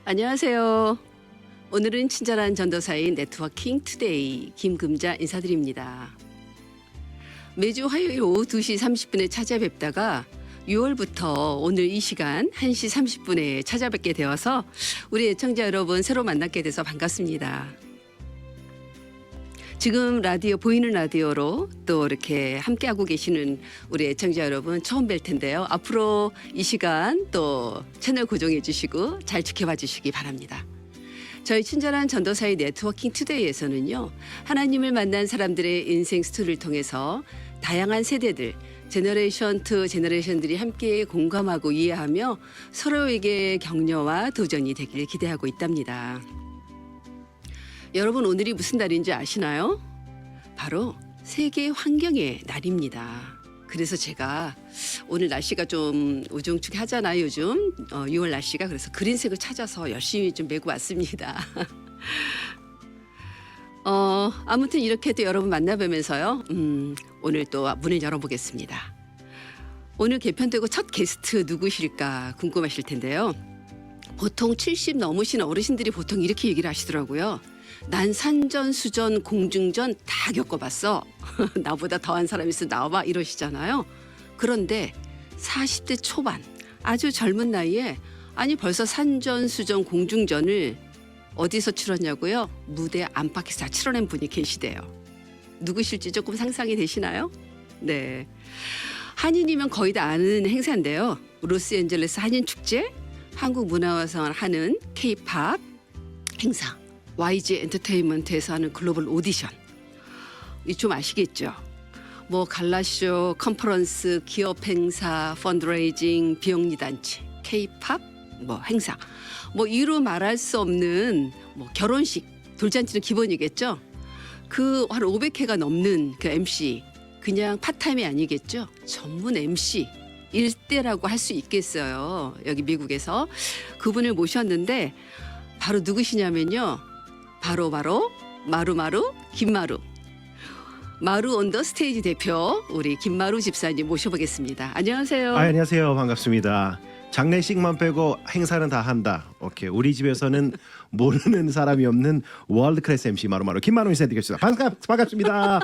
안녕하세요. 오늘은 친절한 전도사인 네트워킹 투데이 김금자 인사드립니다. 매주 화요일 오후 2시 30분에 찾아뵙다가 6월부터 오늘 이 시간 1시 30분에 찾아뵙게 되어서 우리 애청자 여러분 새로 만나게 돼서 반갑습니다. 지금 라디오 보이는 라디오로 또 이렇게 함께하고 계시는 우리 애청자 여러분 처음 뵐 텐데요. 앞으로 이 시간 또 채널 고정해 주시고 잘 지켜봐 주시기 바랍니다. 저희 친절한 전도사의 네트워킹 투데이에서는요. 하나님을 만난 사람들의 인생 스토리를 통해서 다양한 세대들 제너레이션 투 제너레이션들이 함께 공감하고 이해하며 서로에게 격려와 도전이 되길 기대하고 있답니다. 여러분 오늘이 무슨 날인지 아시나요? 바로 세계 환경의 날입니다. 그래서 제가 오늘 날씨가 좀 우중충하잖아요 요즘 6월 날씨가. 그래서 그린색을 찾아서 열심히 좀 메고 왔습니다. 아무튼 이렇게 또 여러분 만나뵈면서요. 오늘 또 문을 열어보겠습니다. 오늘 개편되고 첫 게스트 누구실까 궁금하실 텐데요. 보통 70 넘으신 어르신들이 보통 이렇게 얘기를 하시더라고요. 난 산전, 수전, 공중전 다 겪어봤어. 나보다 더한 사람 있으면 나와봐 이러시잖아요. 그런데 40대 초반 아주 젊은 나이에 아니 벌써 산전, 수전, 공중전을 어디서 치렀냐고요? 무대 안팎에서 다 치러낸 분이 계시대요. 누구실지 조금 상상이 되시나요? 네, 한인이면 거의 다 아는 행사인데요. 로스앤젤레스 한인축제, 한국문화원에서 하는 K-팝 행사, YG 엔터테인먼트에서 하는 글로벌 오디션. 이 좀 아시겠죠? 뭐 갈라쇼, 컨퍼런스, 기업 행사, 펀드레이징, 비영리 단체, K-팝 뭐 행사. 뭐 이로 말할 수 없는 뭐 결혼식, 돌잔치는 기본이겠죠. 그 한 500회가 넘는 그 MC 그냥 파타임이 아니겠죠. 전문 MC 일대라고 할 수 있겠어요. 여기 미국에서 그분을 모셨는데 바로 누구시냐면요. 바로 마루마루 김마루. 마루 온 더 스테이지 대표 우리 김마루 집사님 모셔보겠습니다. 안녕하세요. 안녕하세요. 반갑습니다. 장례식만 빼고 행사는 다 한다. 오케이. 우리 집에서는 모르는 사람이 없는 월드 클래스 MC 마루마루 김마루 인사드리겠습니다. 반갑습니다.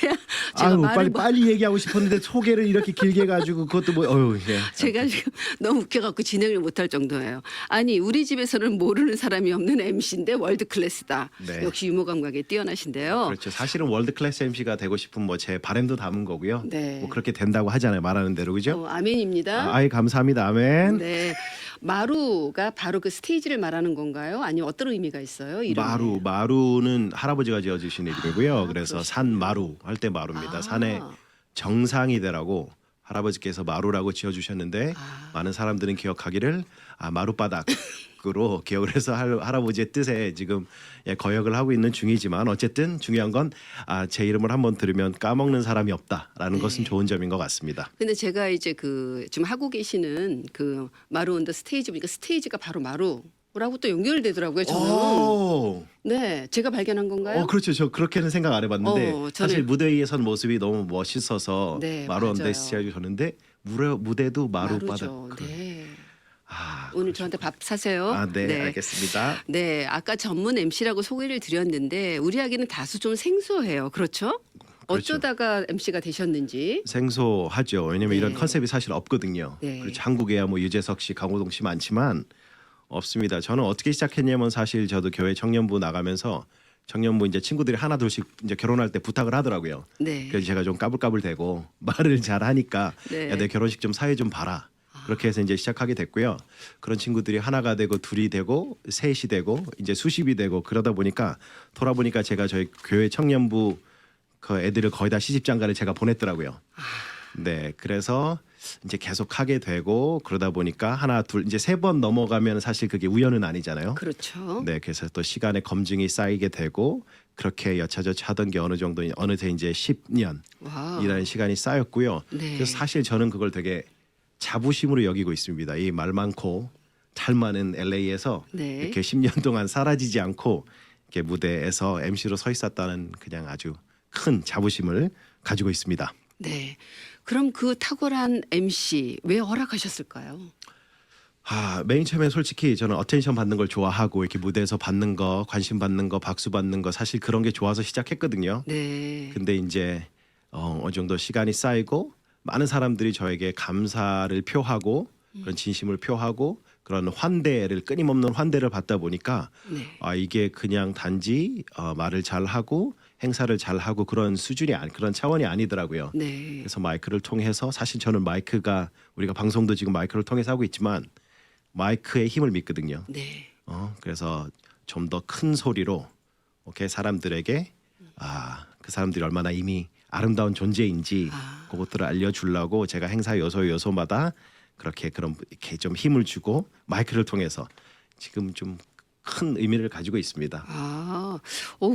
네, 제가 아유, 빨리 얘기하고 싶었는데 소개를 이렇게 길게 해가지고 그것도 뭐 예. 제가 지금 너무 웃겨갖고 진행을 못할 정도예요. 아니 우리 집에서는 모르는 사람이 없는 MC인데 월드 클래스다. 네. 역시 유머 감각에 뛰어나신데요. 그렇죠. 사실은 월드 클래스 MC가 되고 싶은 뭐 제 바람도 담은 거고요. 네. 뭐 그렇게 된다고 하잖아요. 말하는 대로 그죠? 아멘입니다. 아이 감사합니다. 아멘. 네, 마루가 바로 그 스테이지를 말하는 건가요? 아니면 어떤 의미가 있어요? 이름에? 마루는 할아버지가 지어주신 이름이고요. 그래서 그러시군요. 산 마루 할 때 마루입니다. 산의 정상이 되라고 할아버지께서 마루라고 지어주셨는데 많은 사람들은 기억하기를 마루바닥으로 기억을 해서 할아버지의 뜻에 지금 거역을 하고 있는 중이지만 어쨌든 중요한 건 제 이름을 한번 들으면 까먹는 사람이 없다라는 것은 좋은 점인 것 같습니다. 근데 제가 이제 그 지금 하고 계시는 그 마루 온 더 스테이지 보니까 스테이지가 바로 마루라고 또 연결되더라고요. 저는. 오. 네, 제가 발견한 건가요? 그렇죠. 저 그렇게는 생각 안 해봤는데 저는- 사실 무대 위에 선 모습이 너무 멋있어서 네, 마루 언더 맞아요. 스테이지 셨는데 무대도 마루바닥. 마루죠. 네. 오늘 그렇죠. 저한테 밥 사세요. 네, 알겠습니다. 네, 아까 전문 MC라고 소개를 드렸는데 우리에게는 다소 좀 생소해요. 그렇죠? 어쩌다가 MC가 되셨는지. 생소하죠. 왜냐면 네. 이런 컨셉이 사실 없거든요. 네. 그렇죠. 한국에야 뭐 유재석 씨, 강호동 씨 많지만 없습니다. 저는 어떻게 시작했냐면 사실 저도 교회 청년부 나가면서 청년부 이제 친구들이 하나 둘씩 이제 결혼할 때 부탁을 하더라고요. 네. 그래서 제가 좀 까불까불대고 말을 잘 하니까 네. 야, 내 결혼식 좀 사회 좀 봐라. 그렇게 해서 이제 시작하게 됐고요. 그런 친구들이 하나가 되고 둘이 되고 셋이 되고 이제 수십이 되고 그러다 보니까 돌아보니까 제가 저희 교회 청년부 그 애들을 거의 다 시집장가를 제가 보냈더라고요. 네, 그래서 이제 계속 하게 되고 그러다 보니까 하나 둘 이제 3번 넘어가면 사실 그게 우연은 아니잖아요. 그렇죠. 네, 그래서 또 시간의 검증이 쌓이게 되고 그렇게 여차저차 하던 게 어느 정도 어느새 이제 10년 와우. 이라는 시간이 쌓였고요. 네. 그래서 사실 저는 그걸 되게 자부심으로 여기고 있습니다. 이 말 많고 잘 많은 LA에서 네. 이렇게 10년 동안 사라지지 않고 이렇게 무대에서 MC로 서 있었다는 그냥 아주 큰 자부심을 가지고 있습니다. 네. 그럼 그 탁월한 MC 왜 허락하셨을까요? 맨 처음에 솔직히 저는 어텐션 받는 걸 좋아하고 이렇게 무대에서 받는 거, 관심 받는 거, 박수 받는 거 사실 그런 게 좋아서 시작했거든요. 네. 근데 이제 어느 정도 시간이 쌓이고 많은 사람들이 저에게 감사를 표하고 그런 진심을 표하고 그런 환대를 끊임없는 환대를 받다 보니까 네. 이게 그냥 단지 말을 잘하고 행사를 잘하고 그런 수준이 그런 차원이 아니더라고요. 네. 그래서 마이크를 통해서 사실 저는 마이크가 우리가 방송도 지금 마이크를 통해서 하고 있지만 마이크의 힘을 믿거든요. 네. 그래서 좀 더 큰 소리로 이렇게 사람들에게 그 사람들이 얼마나 이미 아름다운 존재인지 그것들을 알려주려고 제가 행사 요소마다 그렇게 이렇게 좀 힘을 주고 마이크를 통해서 지금 좀 큰 의미를 가지고 있습니다.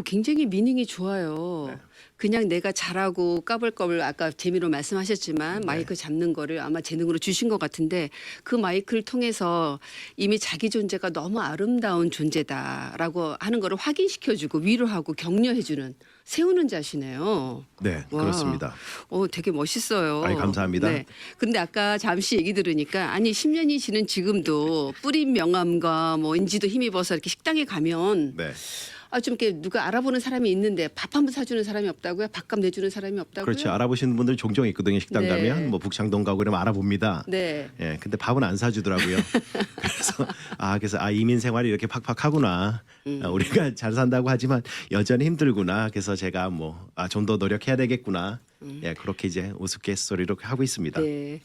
굉장히 미닝이 좋아요. 네. 그냥 내가 잘하고 까불까불 아까 재미로 말씀하셨지만 네. 마이크 잡는 거를 아마 재능으로 주신 것 같은데 그 마이크를 통해서 이미 자기 존재가 너무 아름다운 존재다라고 하는 거를 확인시켜주고 위로하고 격려해주는 세우는 자시네요. 네, 와. 그렇습니다. 되게 멋있어요. 아이, 감사합니다. 네. 근데 아까 잠시 얘기 들으니까 아니 10년이 지난 지금도 뿌린 명함과 뭐 인지도 힘입어서 이렇게 식당에 가면 네, 좀 이렇게 누가 알아보는 사람이 있는데 밥 한 번 사주는 사람이 없다고요? 밥값 내주는 사람이 없다고요? 그렇죠. 알아보시는 분들 종종 있거든요. 식당 네. 가면 뭐 북창동 가고 그러면 알아봅니다. 네. 예, 근데 밥은 안 사주더라고요. 그래서 이민 생활이 이렇게 팍팍하구나. 우리가 잘 산다고 하지만 여전히 힘들구나. 그래서 제가 좀 더 노력해야 되겠구나. 예, 그렇게 이제 우스갯소리로 하고 있습니다. 네.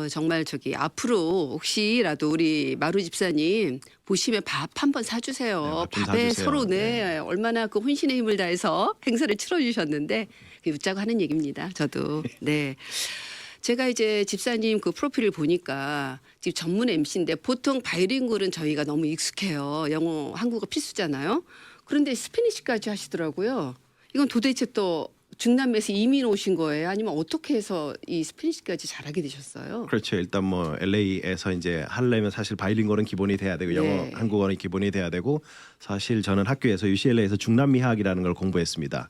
정말 앞으로 혹시라도 우리 마루 집사님 보시면 밥 한 번 사주세요. 네, 밥좀 밥에 사주세요. 서로 네. 얼마나 그 혼신의 힘을 다해서 행사를 치러주셨는데 웃자고 하는 얘기입니다. 저도. 네. 제가 이제 집사님 그 프로필을 보니까 지금 전문 MC인데 보통 바이링구는 저희가 너무 익숙해요. 영어, 한국어 필수잖아요. 그런데 스페니쉬까지 하시더라고요. 이건 도대체 또 중남미에서 이민 오신 거예요? 아니면 어떻게 해서 이 스페니쉬까지 잘하게 되셨어요? 그렇죠. 일단 LA에서 이제 하려면 사실 바이링구어는 기본이 돼야 되고 영어, 네. 한국어는 기본이 돼야 되고 사실 저는 학교에서 UCLA에서 중남미학이라는 걸 공부했습니다.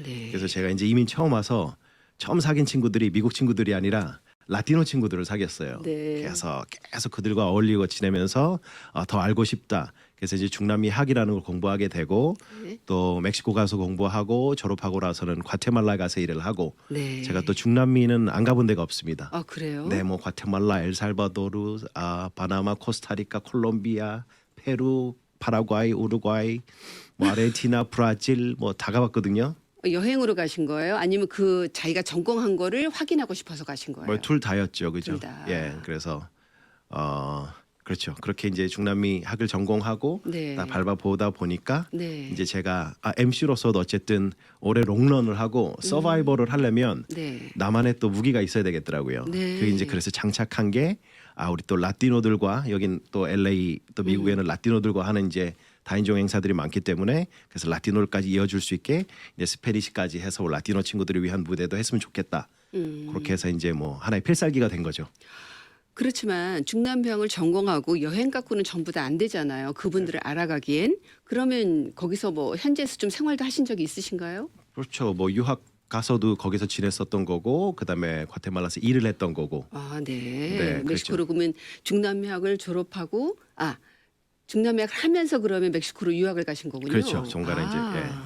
네. 그래서 제가 이제 이민 처음 와서 처음 사귄 친구들이 미국 친구들이 아니라 라티노 친구들을 사귀었어요. 네. 그래서 계속 그들과 어울리고 지내면서 더 알고 싶다. 그래서 이제 중남미 학이라는 걸 공부하게 되고 네. 또 멕시코 가서 공부하고 졸업하고 나서는 과테말라 가서 일을 하고 네. 제가 또 중남미는 안 가본 데가 없습니다. 그래요? 네, 과테말라, 엘살바도르, 바나마, 코스타리카, 콜롬비아, 페루, 파라과이, 우루과이, 아르헨티나, 브라질 다 가봤거든요. 여행으로 가신 거예요? 아니면 그 자기가 전공한 거를 확인하고 싶어서 가신 거예요? 둘 다였죠, 그죠? 둘 다. 예, 그래서 그렇죠. 그렇게 이제 중남미 학을 전공하고 네. 다 밟아보다 보니까 네. 이제 제가 MC로서도 어쨌든 올해 롱런을 하고 서바이벌을 하려면 네. 나만의 또 무기가 있어야 되겠더라고요. 네. 그게 이제 그래서 장착한 게 우리 또 라티노들과 여긴 또 LA 또 미국에는 라티노들과 하는 이제 다인종 행사들이 많기 때문에 그래서 라티노까지 이어줄 수 있게 이제 스페니시까지 해서 라티노 친구들을 위한 무대도 했으면 좋겠다. 그렇게 해서 이제 하나의 필살기가 된 거죠. 그렇지만 중남병을 전공하고 여행 갖고는 전부 다 안 되잖아요. 그분들을 알아가기엔. 그러면 거기서 현지에서 좀 생활도 하신 적이 있으신가요? 그렇죠. 유학 가서도 거기서 지냈었던 거고 그다음에 과테말라에서 일을 했던 거고. 네. 네, 멕시코로 그러면 중남미학을 졸업하고 중남미학을 하면서 그러면 멕시코로 유학을 가신 거군요. 그렇죠. 중간에 이제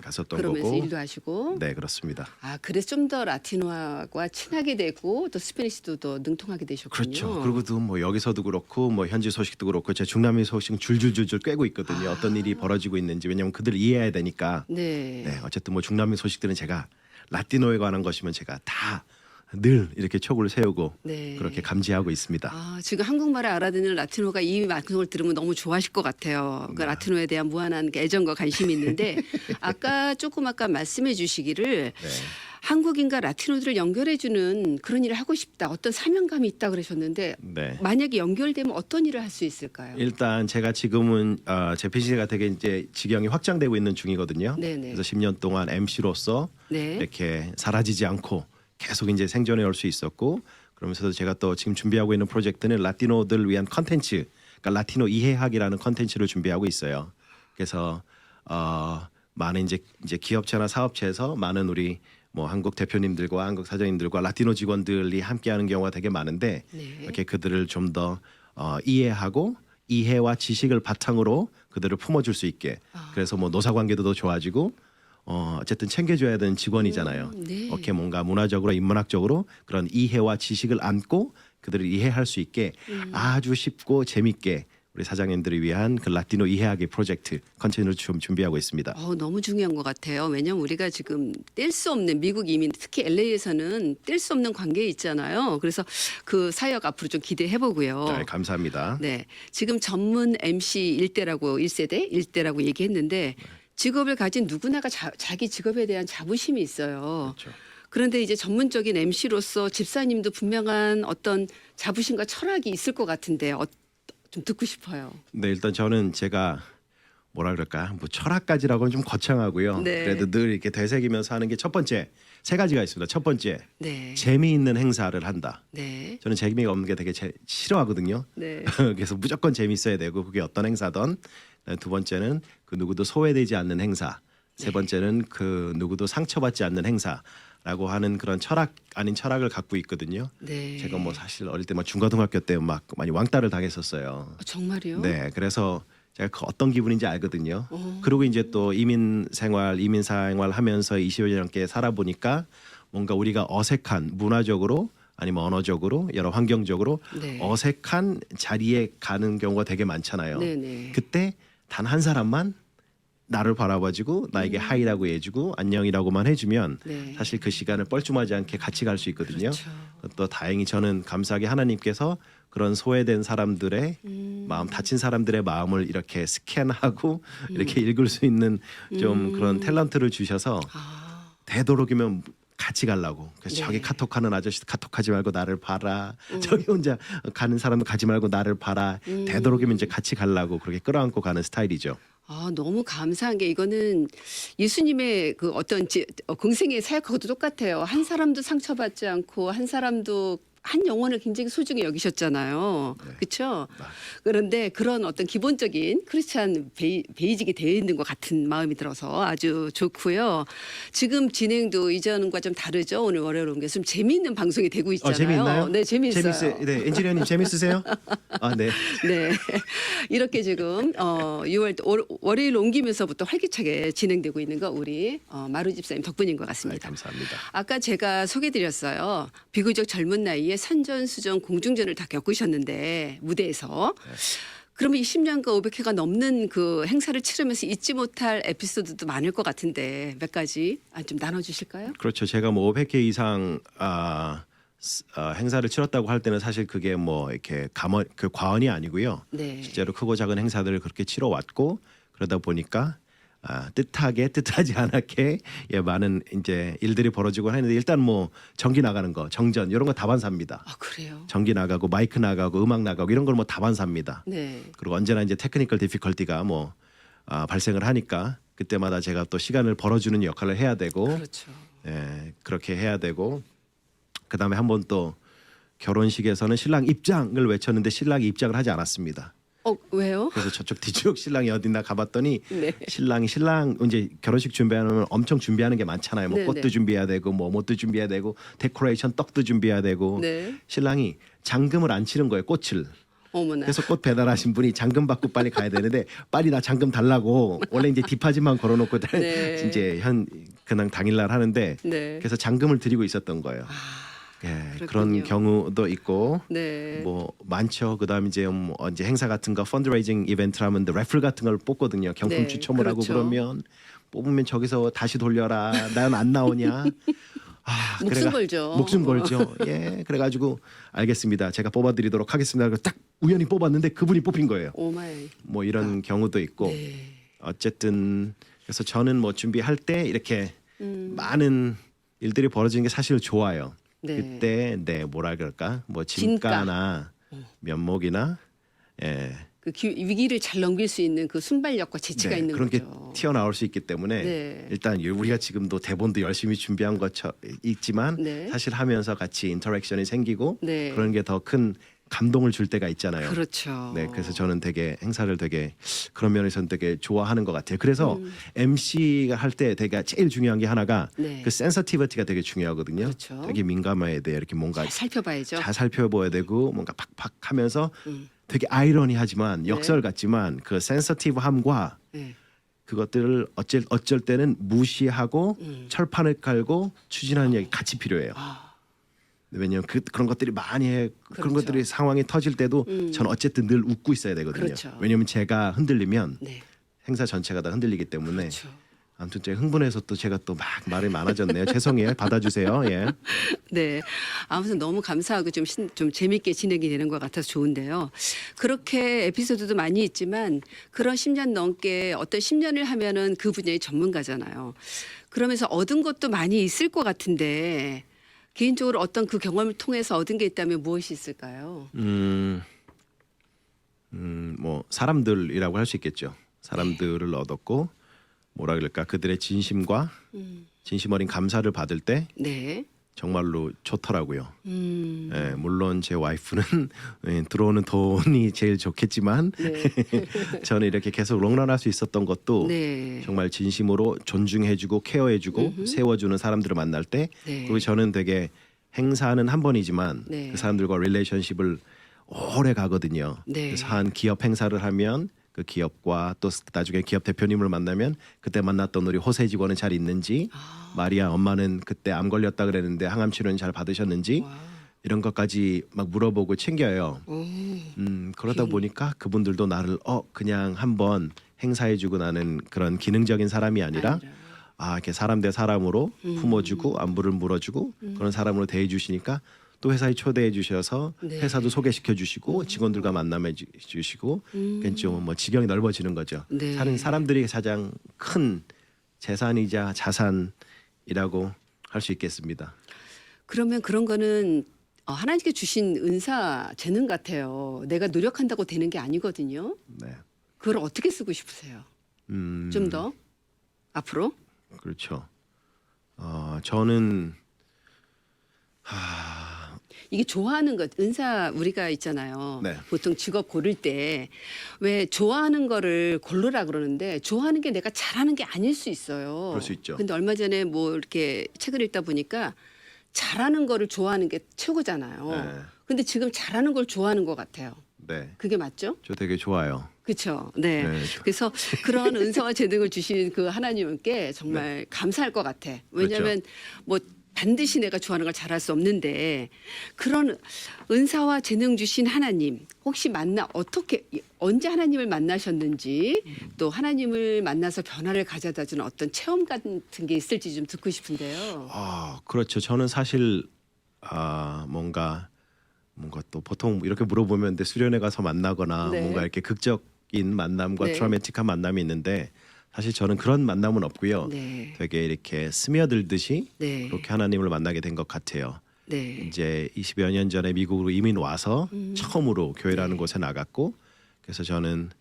갔었던 그러면서 거고. 일도 하시고. 네, 그렇습니다. 그래서 좀 더 라티노와 친하게 되고 또 스페니시도 더 능통하게 되셨군요. 그렇죠. 그리고 또 여기서도 그렇고 현지 소식도 그렇고 제 중남미 소식은 줄줄줄줄 꿰고 있거든요. 어떤 일이 벌어지고 있는지 왜냐하면 그들을 이해해야 되니까. 네. 네, 어쨌든 중남미 소식들은 제가 라티노에 관한 것이면 제가 다 늘 이렇게 촉을 세우고 네. 그렇게 감지하고 있습니다. 지금 한국말을 알아듣는 라티노가 이 방송을 들으면 너무 좋아하실 것 같아요. 그 라티노에 대한 무한한 애정과 관심이 있는데 아까 말씀해 주시기를 네. 한국인과 라티노들을 연결해주는 그런 일을 하고 싶다. 어떤 사명감이 있다 그러셨는데 네. 만약에 연결되면 어떤 일을 할 수 있을까요? 일단 제가 지금은 제 PC가 되게 이제 직영이 확장되고 있는 중이거든요. 네네. 그래서 10년 동안 MC로서 네. 이렇게 사라지지 않고 계속 이제 생존해 올 수 있었고 그러면서도 제가 또 지금 준비하고 있는 프로젝트는 라티노들 위한 컨텐츠, 그러니까 라티노 이해학이라는 컨텐츠를 준비하고 있어요. 그래서 많은 이제 기업체나 사업체에서 많은 우리 한국 대표님들과 한국 사장님들과 라티노 직원들이 함께하는 경우가 되게 많은데 네. 이렇게 그들을 좀 더 이해하고 이해와 지식을 바탕으로 그들을 품어줄 수 있게. 그래서 뭐 노사관계도 더 좋아지고 어쨌든 챙겨줘야 되는 직원이잖아요. 네. 이렇게 뭔가 문화적으로 인문학적으로 그런 이해와 지식을 안고 그들을 이해할 수 있게 아주 쉽고 재밌게 우리 사장님들을 위한 그 라티노 이해하기 프로젝트 컨텐츠를 좀 준비하고 있습니다. 너무 중요한 것 같아요. 왜냐하면 우리가 지금 뗄 수 없는 미국 이민, 특히 LA에서는 뗄 수 없는 관계에 있잖아요. 그래서 그 사역 앞으로 좀 기대해 보고요. 네, 감사합니다. 네, 지금 전문 MC 일대라고 1세대 일대라고 얘기했는데 직업을 가진 누구나가 자기 직업에 대한 자부심이 있어요. 그렇죠. 그런데 이제 전문적인 MC로서 집사님도 분명한 어떤 자부심과 철학이 있을 것 같은데 좀 듣고 싶어요. 네, 일단 저는 제가 뭐라 그럴까 뭐 철학까지라고는 좀 거창하고요. 네. 그래도 늘 이렇게 되새기면서 하는 게 첫 번째 세 가지가 있습니다. 첫 번째 네, 재미있는 행사를 한다. 네, 저는 재미가 없는 게 되게 싫어하거든요. 네, 그래서 무조건 재밌어야 되고 그게 어떤 행사든. 두 번째는 그 누구도 소외되지 않는 행사. 세 번째는 그 누구도 상처받지 않는 행사라고 하는 그런 철학 아닌 철학을 갖고 있거든요. 네. 제가 뭐 사실 어릴 때 막 중고등학교 때 막 많이 왕따를 당했었어요. 정말요? 네, 그래서 제가 그 어떤 기분인지 알거든요. 오. 그리고 이제 또 이민 생활 하면서 20여 년 넘게 살아보니까 뭔가 우리가 어색한 문화적으로 아니면 언어적으로 여러 환경적으로 네. 어색한 자리에 가는 경우가 되게 많잖아요. 네네. 그때 단 한 사람만 나를 바라봐주고 나에게 하이라고 해주고 안녕이라고만 해주면 네. 사실 그 시간을 뻘쭘하지 않게 같이 갈 수 있거든요. 그렇죠. 또 다행히 저는 감사하게 하나님께서 그런 소외된 사람들의 마음, 다친 사람들의 마음을 이렇게 스캔하고 이렇게 읽을 수 있는 좀 그런 탤런트를 주셔서 아, 되도록이면 같이 가려고. 그래서 네. 저기 카톡하는 아저씨 카톡하지 말고 나를 봐라. 저기 혼자 가는 사람도 가지 말고 나를 봐라. 되도록이면 이제 같이 가려고 그렇게 끌어안고 가는 스타일이죠. 너무 감사한 게 이거는 예수님의 그 어떤 공생의 사역하고도 똑같아요. 한 사람도 상처받지 않고 한 사람도 한 영혼을 굉장히 소중히 여기셨잖아요. 네. 그렇죠? 그런데 그런 어떤 기본적인 크리스찬 베이직이 되어 있는 것 같은 마음이 들어서 아주 좋고요. 지금 진행도 이전과 좀 다르죠. 오늘 월요일 온 게 좀 재미있는 방송이 되고 있잖아요. 재미있나요? 네, 재미있어요. 네, 엔지니어님 재밌으세요? 아, 네. 네. 이렇게 지금 6월 월요일 옮기면서부터 활기차게 진행되고 있는 거 우리 마루 집사님 덕분인 것 아, 같습니다. 감사합니다. 아까 제가 소개드렸어요. 비교적 젊은 나이에 산전수전 공중전을 다 겪으셨는데 무대에서. 그러면 이 10년과 500회가 넘는 그 행사를 치르면서 잊지 못할 에피소드도 많을 것 같은데 몇 가지 좀 나눠주실까요? 그렇죠. 제가 뭐 500회 이상 행사를 치렀다고 할 때는 사실 그게 뭐 이렇게 과언이 아니고요. 네. 실제로 크고 작은 행사들을 그렇게 치러 왔고 그러다 보니까 뜻하지 않게 많은 이제 일들이 벌어지고 하는데 일단 뭐 전기 나가는 거, 정전 이런 거 다반사입니다. 아 그래요? 전기 나가고 마이크 나가고 음악 나가고 이런 걸 뭐 다반사입니다. 네. 그리고 언제나 이제 테크니컬 디피컬티가 뭐 발생을 하니까 그때마다 제가 또 시간을 벌어주는 역할을 해야 되고 그렇죠. 그렇게 해야 되고 그다음에 한 번 또 결혼식에서는 신랑 입장을 외쳤는데 신랑이 입장을 하지 않았습니다. 왜요? 그래서 저쪽 뒤쪽 신랑이 어딨나 가봤더니 네. 신랑 이제 결혼식 준비하면 엄청 준비하는 게 많잖아요. 뭐 네, 꽃도 네. 준비해야 되고 뭐 못도 준비해야 되고 데코레이션 떡도 준비해야 되고 네. 신랑이 잠금을 안 치는 거예요. 꽃을. 어머나. 그래서 꽃 배달하신 분이 잠금 받고 빨리 가야 되는데 빨리 나 잠금 달라고 원래 이제 디파짓만 걸어놓고 네. 이제 그냥 당일날 하는데 네. 그래서 잠금을 드리고 있었던 거예요. 그렇군요. 그런 경우도 있고 네. 뭐 많죠. 그다음 이제 이제 행사 같은 거 펀드레이징 이벤트라면 래플 같은 걸 뽑거든요. 경품 네, 추첨을 하고 그렇죠. 그러면 뽑으면 저기서 다시 돌려라. 난 안 나오냐. 목숨 걸죠. 목숨 걸죠. 그래가지고 알겠습니다. 제가 뽑아드리도록 하겠습니다. 딱 우연히 뽑았는데 그분이 뽑힌 거예요. 오마이. 뭐 이런 경우도 있고 네. 어쨌든 그래서 저는 뭐 준비할 때 이렇게 많은 일들이 벌어지는 게 사실 좋아요. 네. 그때 뭐라 그럴까 뭐 진가나 면목이나 그 위기를 잘 넘길 수 있는 그 순발력과 재치가 있는 그런 게 거죠. 튀어나올 수 있기 때문에 네. 일단 우리가 지금도 대본도 열심히 준비한 것처럼 있지만 네. 사실 하면서 같이 인터랙션이 생기고 네. 그런 게 더 큰 감동을 줄 때가 있잖아요. 그렇죠. 네, 그래서 저는 되게 행사를 되게 그런 면에서는 되게 좋아하는 것 같아요. 그래서 MC가 할 때 되게 제일 중요한 게 하나가 네. 그 센서티비티가 되게 중요하거든요. 그렇죠. 되게 민감해야 돼요. 이렇게 뭔가 잘 살펴봐야죠. 잘 살펴봐야 되고 뭔가 팍팍 하면서 되게 아이러니하지만 네. 역설 같지만 그 센서티브함과 네. 그것들을 어쩔 때는 무시하고 음. 철판을 깔고 추진하는 게 같이 필요해요. 아, 왜냐하면 그런 것들이 많이 그런 그렇죠. 것들이 상황이 터질 때도 전 어쨌든 늘 웃고 있어야 되거든요. 그렇죠. 왜냐하면 제가 흔들리면 네. 행사 전체가 다 흔들리기 때문에 그렇죠. 아무튼 제가 흥분해서 또 제가 또 막 말이 많아졌네요. 죄송해요. 받아주세요. 예. 네. 아무튼 너무 감사하고 좀 재밌게 진행이 되는 것 같아서 좋은데요. 그렇게 에피소드도 많이 있지만 그런 10년 넘게 어떤 10년을 하면은 그 분야의 전문가잖아요. 그러면서 얻은 것도 많이 있을 것 같은데 개인적으로 어떤 그 경험을 통해서 얻은 게 있다면 무엇이 있을까요? 뭐 사람들이라고 할 수 있겠죠. 사람들을 얻었고 뭐라 그럴까 그들의 진심과 진심 어린 감사를 받을 때 네. 정말로 좋더라고요. 예, 물론 제 와이프는 예, 들어오는 돈이 제일 좋겠지만 네. 저는 이렇게 계속 롱런할 수 있었던 것도 네. 정말 진심으로 존중해주고 케어해주고 세워주는 사람들을 만날 때 네. 그리고 저는 되게 행사는 한 번이지만 네. 그 사람들과 릴레이션십을 오래 가거든요. 네. 그래서 한 기업 행사를 하면 그 기업과 또 나중에 기업 대표님을 만나면 그때 만났던 우리 호세 직원은 잘 있는지 마리아 엄마는 그때 암 걸렸다 그랬는데 항암 치료는 잘 받으셨는지 와. 이런 것까지 막 물어보고 챙겨요. 오. 그러다 보니까 그분들도 나를 그냥 한번 행사해주고 나는 그런 기능적인 사람이 아니라 이렇게 사람 대 사람으로 품어주고 안부를 물어주고 그런 사람으로 대해주시니까 또 회사에 초대해 주셔서 네. 회사도 소개시켜 주시고 직원들과 만남해 주시고 그러니까 좀뭐 지경이 넓어지는 거죠. 네. 사는 사람들이 가장 큰 재산이자 자산이라고 할 수 있겠습니다. 그러면 그런 거는 하나님께 주신 은사, 재능 같아요. 내가 노력한다고 되는 게 아니거든요. 네. 그걸 어떻게 쓰고 싶으세요? 좀 더 앞으로? 그렇죠. 저는 이게 좋아하는 것, 은사 우리가 있잖아요. 네. 보통 직업 고를 때 왜 좋아하는 거를 고르라 그러는데 좋아하는 게 내가 잘하는 게 아닐 수 있어요. 그럴 수 있죠. 근데 얼마 전에 뭐 이렇게 책을 읽다 보니까 잘하는 거를 좋아하는 게 최고잖아요. 네. 근데 지금 잘하는 걸 좋아하는 것 같아요. 네. 그게 맞죠? 저 되게 좋아요. 그렇죠. 네. 네, 그래서 그런 은사와 재능을 주신 그 하나님께 정말 감사할 것 같아. 왜냐하면 뭐 반드시 내가 좋아하는 걸 잘할 수 없는데 그런 은사와 재능 주신 하나님 혹시 언제 하나님을 만나셨는지 또 하나님을 만나서 변화를 가져다주는 어떤 체험 같은 게 있을지 좀 듣고 싶은데요. 그렇죠. 저는 사실 뭔가 또 보통 이렇게 물어보면 근데 수련회 가서 만나거나 네. 뭔가 이렇게 극적인 만남과 네. 트라우마틱한 만남이 있는데 사실 저는 그런 만남은 없고요. 네. 되게 이렇게 스며들듯이 네. 그렇게 하나님을 만나게 된 것 같아요. 네. 이제 20여 년 전에 미국으로 이민 와서 처음으로 교회라는 곳에 나갔고 그래서 저는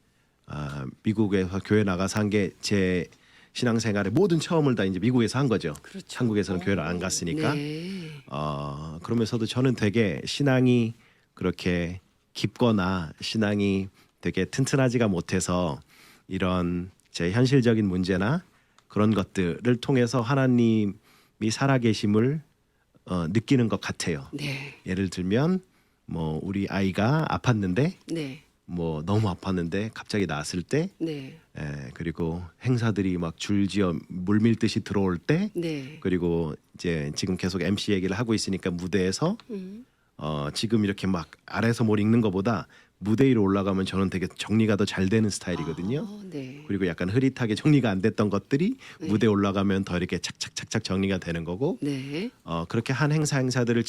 미국에서 교회 나가서 한 게 제 신앙생활의 모든 체험을 다 이제 미국에서 한 거죠. 그렇죠. 한국에서는 교회를 안 갔으니까. 네. 그러면서도 저는 되게 신앙이 그렇게 깊거나 신앙이 되게 튼튼하지가 못해서 이런 제 현실적인 문제나 그런 것들을 통해서 하나님이 살아계심을 느끼는 것 같아요. 네. 예를 들면 뭐 우리 아이가 아팠는데 네. 뭐 너무 아팠는데 갑자기 나았을 때 네. 그리고 행사들이 막 줄지어 물밀듯이 들어올 때 네. 그리고 이제 지금 계속 MC 얘기를 하고 있으니까 무대에서 지금 이렇게 막 아래에서 뭘 읽는 것보다 무대 위로 올라가면 저는 되게 정리가 더 잘 되는 스타일이거든요. 네. 그리고 약간 흐릿하게 정리가 안 됐던 것들이 무대에 올라가면 더 이렇게 착착착착 정리가 되는 거고 네. 그렇게 한 행사들을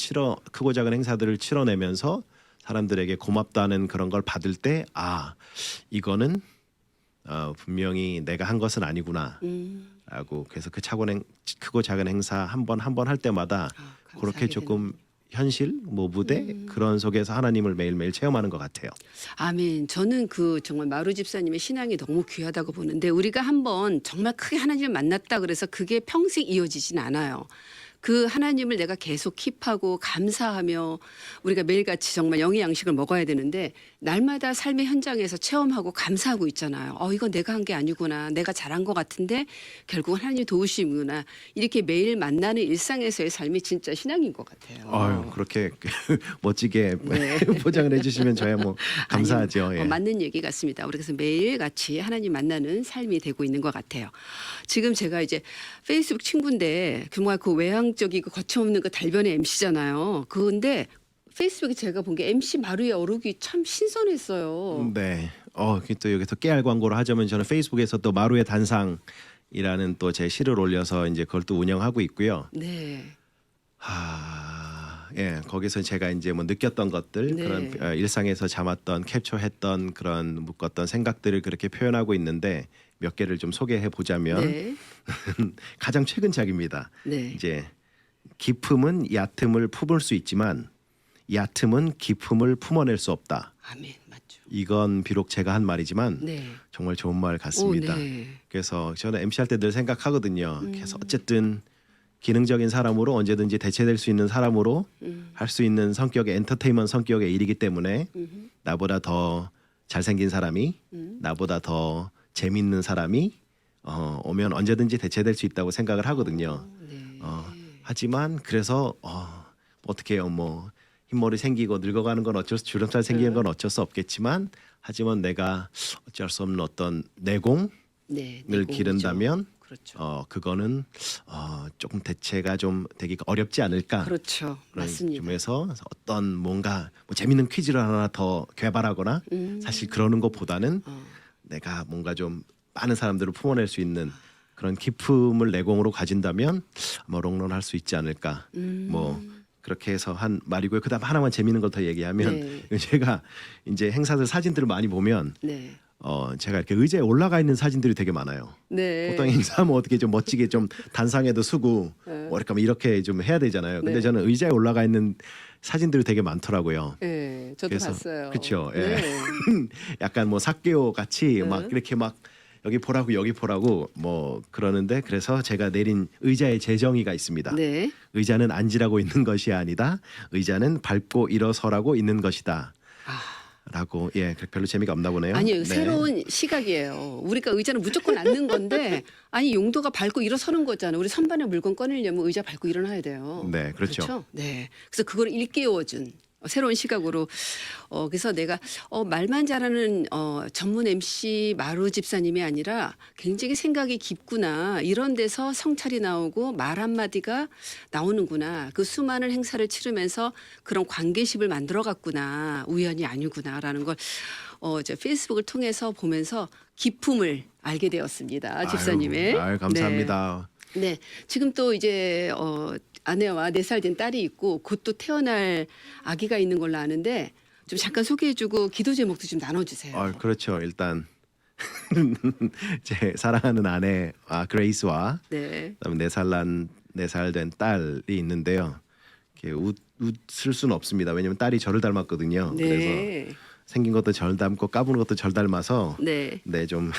크고 작은 행사들을 치러내면서 사람들에게 고맙다는 그런 걸 받을 때 이거는 분명히 내가 한 것은 아니구나 라고 그래서 그 크고 작은 행사 한 번 할 때마다 그렇게 감사하게 조금 현실 뭐 무대 그런 속에서 하나님을 매일매일 체험하는 것 같아요. 아멘. 저는 정말 마루 집사님의 신앙이 너무 귀하다고 보는데 우리가 한번 정말 크게 하나님을 만났다 그래서 그게 평생 이어지진 않아요. 그 하나님을 내가 계속 킵하고 감사하며 우리가 매일같이 정말 영의 양식을 먹어야 되는데 날마다 삶의 현장에서 체험하고 감사하고 있잖아요. 이건 내가 한 게 아니구나. 내가 잘한 것 같은데 결국은 하나님 도우심이구나. 이렇게 매일 만나는 일상에서의 삶이 진짜 신앙인 것 같아요. 아유, 그렇게 멋지게 네. 포장을 해주시면 저야 뭐 감사하죠. 아니, 예. 맞는 얘기 같습니다. 우리 그래서 매일 같이 하나님 만나는 삶이 되고 있는 것 같아요. 지금 제가 이제 페이스북 친구인데 정말 그 외향적이고 거침없는 그 달변의 MC잖아요. 그런데 페이스북에 제가 본 게 MC 마루의 어록이 참 신선했어요. 네. 또 여기서 깨알 광고를 하자면 저는 페이스북에서 또 마루의 단상이라는 또 제 시를 올려서 이제 그걸 또 운영하고 있고요. 네. 예, 거기서 제가 이제 뭐 느꼈던 것들 네. 그런 일상에서 담았던 캡처했던 그런 묶었던 생각들을 그렇게 표현하고 있는데 몇 개를 좀 소개해 보자면 네. 가장 최근작입니다. 네. 이제 깊음은 얕음을 품을 수 있지만 얕음은 깊음을 품어낼 수 없다. 아멘. 맞죠. 이건 비록 제가 한 말이지만 네. 정말 좋은 말 같습니다. 오, 네. 그래서 저는 MC 할 때 늘 생각하거든요. 그래서 어쨌든 기능적인 사람으로 언제든지 대체될 수 있는 사람으로 할 수 있는 성격의 엔터테인먼트 성격의 일이기 때문에 나보다 더 잘생긴 사람이 나보다 더 재밌는 사람이 오면 언제든지 대체될 수 있다고 생각을 하거든요. 네. 하지만 그래서 어떻게 해요? 뭐 흰머리 생기고 늙어가는 건 주름살 생기는 건 어쩔 수 없겠지만 하지만 내가 어쩔 수 없는 어떤 내공을 네. 기른다면 그렇죠. 그거는 조금 대체가 좀 되기가 어렵지 않을까. 그렇죠. 그런 맞습니다. 점에서 어떤 뭔가 뭐 재밌는 퀴즈를 하나 더 개발하거나 사실 그러는 것보다는 내가 뭔가 좀 많은 사람들을 품어낼 수 있는 그런 기품을 내공으로 가진다면 뭐 롱런할 수 있지 않을까. 뭐 그렇게 해서 한 말이고요. 그다음 하나만 재밌는 걸 더 얘기하면 네. 제가 이제 행사들 사진들을 많이 보면 네. 제가 이렇게 의자에 올라가 있는 사진들이 되게 많아요. 네. 보통 행사하면 어떻게 좀 멋지게 좀 단상에도 서고 뭐 이렇게 좀 해야 되잖아요. 근데 네. 저는 의자에 올라가 있는 사진들이 되게 많더라고요. 네. 저도 그래서 봤어요. 그렇죠. 예. 네. 약간 뭐 사케오 같이 막 이렇게 막 여기 보라고 여기 보라고 뭐 그러는데 그래서 제가 내린 의자의 재정의가 있습니다. 네. 의자는 앉으라고 있는 것이 아니다. 의자는 밟고 일어서라고 있는 것이다. 라고 별로 재미가 없나 보네요. 아니요, 네. 새로운 시각이에요. 우리가 의자는 무조건 앉는 건데, 아니 용도가 밟고 일어서는 거잖아요. 우리 선반에 물건 꺼내려면 의자 밟고 일어나야 돼요. 네, 그렇죠. 네, 그래서 그걸 일깨워준 새로운 시각으로. 그래서 내가 말만 잘하는 전문 MC 마루 집사님이 아니라 굉장히 생각이 깊구나. 이런 데서 성찰이 나오고 말 한마디가 나오는구나. 그 수많은 행사를 치르면서 그런 관계십을 만들어갔구나. 우연이 아니구나라는 걸 저 페이스북을 통해서 보면서 기품을 알게 되었습니다. 집사님의. 아유, 감사합니다. 네. 지금 또 이제 아내와 4살 된 딸이 있고 곧 또 태어날 아기가 있는 걸로 아는데 좀 잠깐 소개해주고 기도 제목도 좀 나눠주세요. 그렇죠. 일단 제 사랑하는 아내 그레이스와 네. 그다음에 4살 된 딸이 있는데요. 이렇게 웃을 수는 없습니다. 왜냐하면 딸이 저를 닮았거든요. 네. 그래서 생긴 것도 절 닮고 까부는 것도 절 닮아서 네. 좀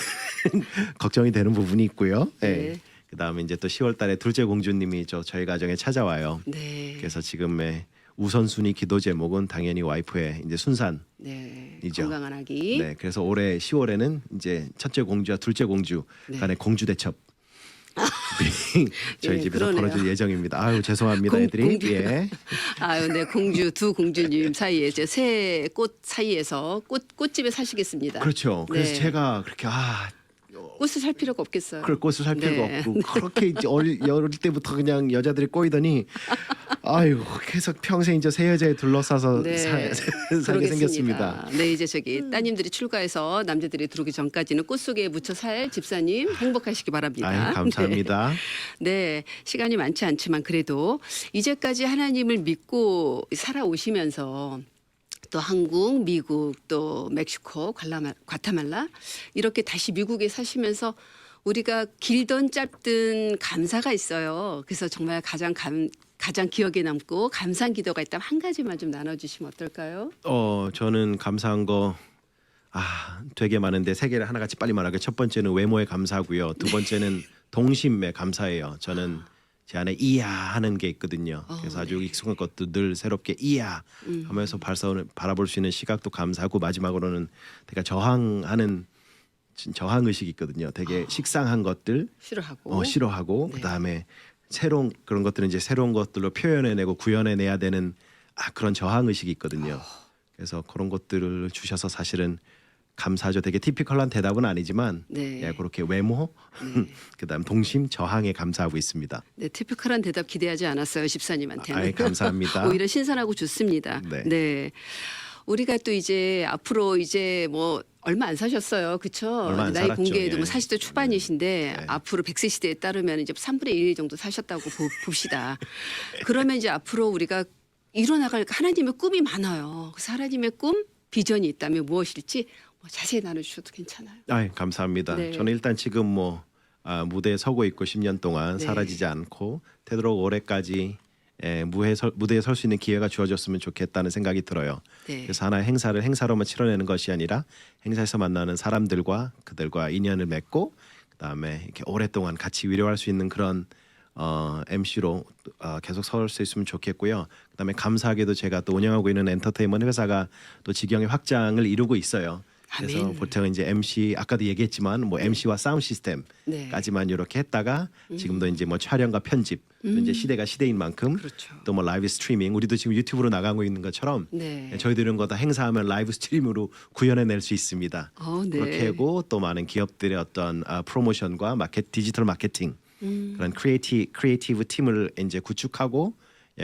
걱정이 되는 부분이 있고요. 네. 네. 그다음에 이제 또 10월달에 둘째 공주님이 저희 가정에 찾아와요. 네. 그래서 지금의 우선순위 기도 제목은 당연히 와이프의 이제 순산. 네. 이죠. 건강한 아기. 네, 그래서 올해 10월에는 이제 첫째 공주와 둘째 공주 간의 공주 대첩 저희 예, 집에서 그러네요. 벌어질 예정입니다. 아유 죄송합니다, 애들이. 공주. 예. 아유, 네. 두 공주님 사이에 이제 새 꽃 사이에서 꽃집에 사시겠습니다. 그렇죠. 그래서 네. 제가 그렇게 꽃을 살 필요가 없겠어요. 그럴 꽃을 살 필요가 네. 없고 그렇게 이제 어릴 때부터 그냥 여자들이 꼬이더니 아유 계속 평생 이제 새 여자에 둘러싸서 네. 살게 생겼습니다. 네, 이제 따님들이 출가해서 남자들이 들어오기 전까지는 꽃 속에 묻혀 살 집사님 행복하시기 바랍니다. 아유, 감사합니다. 네, 시간이 많지 않지만 그래도 이제까지 하나님을 믿고 살아오시면서 또 한국, 미국, 또 멕시코, 과테말라 이렇게 다시 미국에 사시면서 우리가 길든 짧든 감사가 있어요. 그래서 정말 가장 기억에 남고 감사한 기도가 있다면 한 가지만 좀 나눠주시면 어떨까요? 저는 감사한 거 되게 많은데 세 개를 하나같이 빨리 말하게. 첫 번째는 외모에 감사하고요. 두 번째는 동심에 감사해요. 저는 제 안에 이야 하는 게 있거든요. 그래서 아주 네. 익숙한 것도 늘 새롭게 이야 하면서 바라볼 수 있는 시각도 감사하고 마지막으로는 되게 저항하는 저항 의식이 있거든요. 되게 식상한 것들 싫어하고. 싫어하고 네. 그다음에 새로운 그런 것들은 이제 새로운 것들로 표현해내고 구현해내야 되는 그런 저항 의식이 있거든요. 그래서 그런 것들을 주셔서 사실은 감사하죠. 되게 티피컬한 대답은 아니지만 네. 예, 그렇게 외모, 그다음 동심, 저항에 감사하고 있습니다. 네, 티피컬한 대답 기대하지 않았어요, 집사님한테는. 아이, 감사합니다. 오히려 신선하고 좋습니다. 네. 네. 우리가 또 이제 앞으로 이제 뭐 얼마 안 사셨어요, 그렇죠? 얼마 안 나이 살았죠. 공개에도 예. 뭐 40대 초반이신데 네. 앞으로 100세 시대에 따르면 이제 3분의 1 정도 사셨다고 봅시다. 그러면 이제 앞으로 우리가 이뤄나갈 하나님의 꿈이 많아요. 그래서 하나님의 꿈, 비전이 있다면 무엇일지 뭐 자세히 나눠주셔도 괜찮아요. 아이, 감사합니다. 네. 저는 일단 지금 뭐 무대에 서고 있고 10년 동안 네. 사라지지 않고 되도록 올해까지 무대에 설 수 있는 기회가 주어졌으면 좋겠다는 생각이 들어요. 네. 그래서 하나의 행사를 행사로만 치러내는 것이 아니라 행사에서 만나는 사람들과 그들과 인연을 맺고 그다음에 이렇게 오랫동안 같이 위로할 수 있는 그런 MC로 계속 설 수 있으면 좋겠고요. 그다음에 감사하게도 제가 또 운영하고 있는 엔터테인먼트 회사가 또 직영의 확장을 이루고 있어요. 그래서 아멘. 보통 이제 MC 아까도 얘기했지만 뭐 MC와 사운드 시스템까지만 네. 이렇게 했다가 지금도 이제 뭐 촬영과 편집 또 이제 시대가 시대인 만큼 그렇죠. 또 뭐 라이브 스트리밍 우리도 지금 유튜브로 나가고 있는 것처럼 네. 저희들 이런 거 다 행사하면 라이브 스트림으로 구현해낼 수 있습니다. 네. 그렇게 하고 또 많은 기업들의 어떤 프로모션과 디지털 마케팅 그런 크리에이티브 팀을 이제 구축하고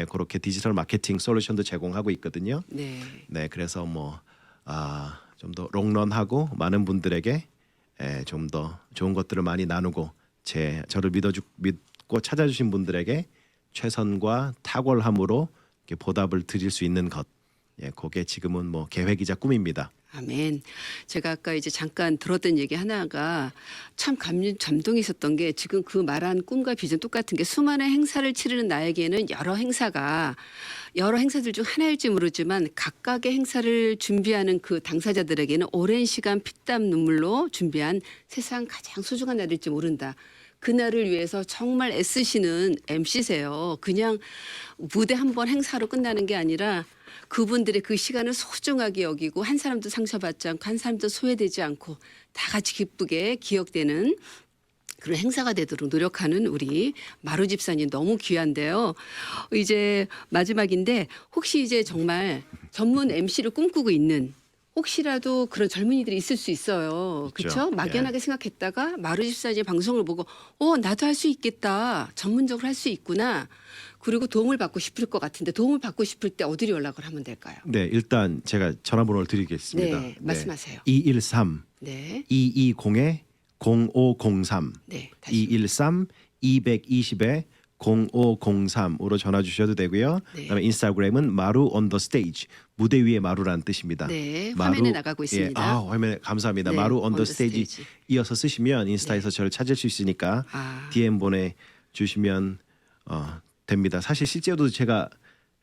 그렇게 디지털 마케팅 솔루션도 제공하고 있거든요. 네. 네, 그래서 뭐 좀 더 롱런하고 많은 분들에게 좀 더 좋은 것들을 많이 나누고 저를 믿고 찾아주신 분들에게 최선과 탁월함으로 이렇게 보답을 드릴 수 있는 것, 그게 지금은 뭐 계획이자 꿈입니다. 아멘. 제가 아까 이제 잠깐 들었던 얘기 하나가 참 감동이 있었던 게 지금 그 말한 꿈과 비전 똑같은 게 수많은 행사를 치르는 나에게는 여러 행사들 중 하나일지 모르지만 각각의 행사를 준비하는 그 당사자들에게는 오랜 시간 피땀 눈물로 준비한 세상 가장 소중한 날일지 모른다. 그날을 위해서 정말 애쓰시는 MC세요. 그냥 무대 한 번 행사로 끝나는 게 아니라 그분들의 그 시간을 소중하게 여기고 한 사람도 상처받지 않고 한 사람도 소외되지 않고 다 같이 기쁘게 기억되는 그런 행사가 되도록 노력하는 우리 마루 집사님 너무 귀한데요. 이제 마지막인데 혹시 이제 정말 전문 MC를 꿈꾸고 있는 혹시라도 그런 젊은이들이 있을 수 있어요. 있죠. 그렇죠? 막연하게 생각했다가 마루 집사님 방송을 보고 나도 할 수 있겠다. 전문적으로 할 수 있구나. 그리고 도움을 받고 싶을 것 같은데 도움을 받고 싶을 때 어디로 연락을 하면 될까요? 네, 일단 제가 전화번호를 드리겠습니다. 네, 말씀하세요. 213 네. 220에 0503 네. 다시. 213 220에 0503으로 전화 주셔도 되고요. 네. 그다음에 인스타그램은 마루 on the stage 무대 위의 마루라는 뜻입니다. 네, 화면에 나가고 있습니다. 화면에 감사합니다. 네, 마루 on the on the stage stage. 이어서 쓰시면 인스타에서 저를 찾을 수 있으니까 아. DM 보내 주시면 됩니다. 사실 실제로도 제가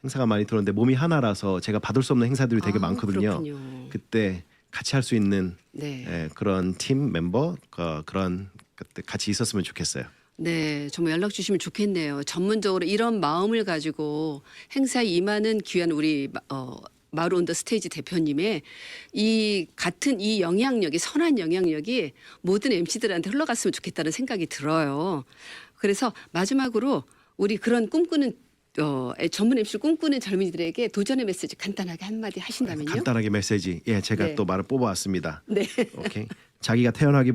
행사가 많이 들었는데 몸이 하나라서 제가 받을 수 없는 행사들이 되게 많거든요. 그렇군요. 그때 같이 할 수 있는 네. 그런 팀 멤버 그런 그때 같이 있었으면 좋겠어요. 네, 정말 연락 주시면 좋겠네요. 전문적으로 이런 마음을 가지고 행사에 임하는 귀한 우리 마루 온 더 스테이지 대표님의 이 같은 이 영향력이 선한 영향력이 모든 MC들한테 흘러갔으면 좋겠다는 생각이 들어요. 그래서 마지막으로 우리 그런 꿈꾸는 전문 MC를 꿈꾸는 젊은이들에게 도전의 메시지 간단하게 한마디 하신다면요. 간단하게 메시지. 제가 네. 또 말을 뽑아왔습니다. 네. 오케이. 자기가 태어나기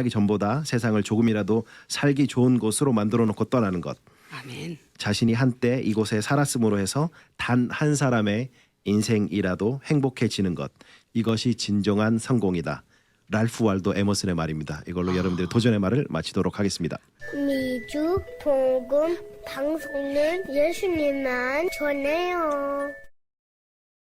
전보다 세상을 조금이라도 살기 좋은 곳으로 만들어 놓고 떠나는 것. 아멘. 자신이 한때 이곳에 살았음으로 해서 단 한 사람의 인생이라도 행복해지는 것. 이것이 진정한 성공이다. 랄프 월도 에머슨의 말입니다. 이걸로 여러분들의 도전의 말을 마치도록 하겠습니다. 미주 복음 방송은 예수님만 전해요.